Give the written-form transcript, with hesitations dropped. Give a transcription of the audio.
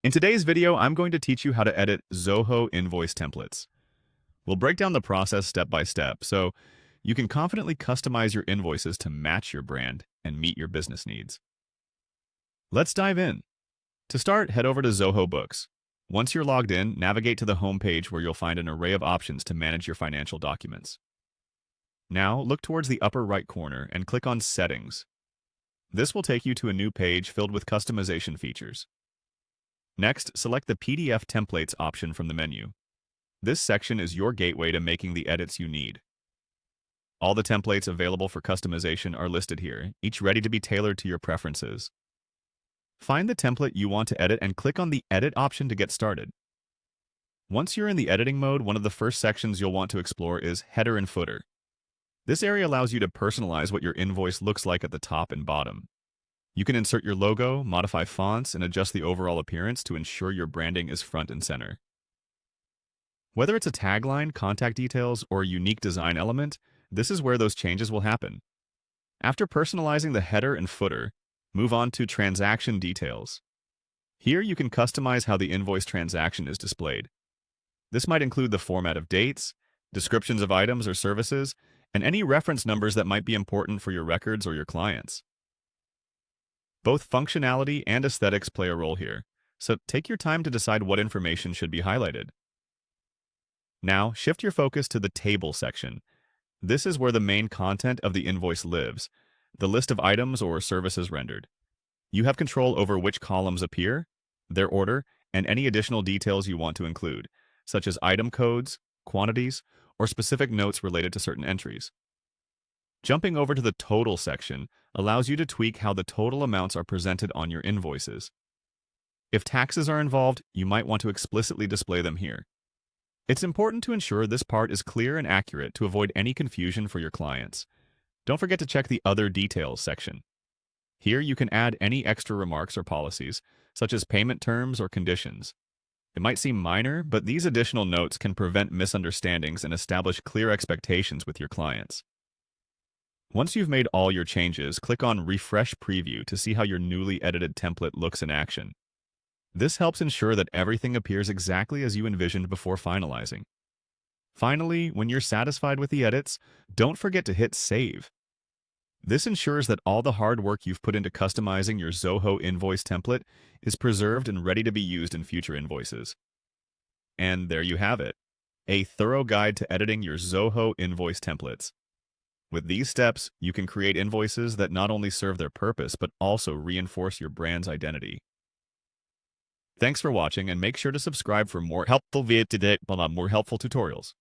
In today's video, I'm going to teach you how to edit Zoho Invoice templates. We'll break down the process step by step so you can confidently customize your invoices to match your brand and meet your business needs. Let's dive in. To start, head over to Zoho Books. Once you're logged in, navigate to the home page where you'll find an array of options to manage your financial documents. Now, look towards the upper right corner and click on Settings. This will take you to a new page filled with customization features. Next, select the PDF Templates option from the menu. This section is your gateway to making the edits you need. All the templates available for customization are listed here, each ready to be tailored to your preferences. Find the template you want to edit and click on the Edit option to get started. Once you're in the editing mode, one of the first sections you'll want to explore is Header and Footer. This area allows you to personalize what your invoice looks like at the top and bottom. You can insert your logo, modify fonts, and adjust the overall appearance to ensure your branding is front and center. Whether it's a tagline, contact details, or a unique design element, this is where those changes will happen. After personalizing the header and footer, move on to transaction details. Here you can customize how the invoice transaction is displayed. This might include the format of dates, descriptions of items or services, and any reference numbers that might be important for your records or your clients. Both functionality and aesthetics play a role here, so take your time to decide what information should be highlighted. Now, shift your focus to the Table section. This is where the main content of the invoice lives, the list of items or services rendered. You have control over which columns appear, their order, and any additional details you want to include, such as item codes, quantities, or specific notes related to certain entries. Jumping over to the Total section allows you to tweak how the total amounts are presented on your invoices. If taxes are involved, you might want to explicitly display them here. It's important to ensure this part is clear and accurate to avoid any confusion for your clients. Don't forget to check the Other Details section. Here you can add any extra remarks or policies, such as payment terms or conditions. It might seem minor, but these additional notes can prevent misunderstandings and establish clear expectations with your clients. Once you've made all your changes, click on Refresh Preview to see how your newly edited template looks in action. This helps ensure that everything appears exactly as you envisioned before finalizing. Finally, when you're satisfied with the edits, don't forget to hit Save. This ensures that all the hard work you've put into customizing your Zoho Invoice template is preserved and ready to be used in future invoices. And there you have it, a thorough guide to editing your Zoho Invoice templates. With these steps, you can create invoices that not only serve their purpose, but also reinforce your brand's identity. Thanks for watching, and make sure to subscribe for more helpful tutorials.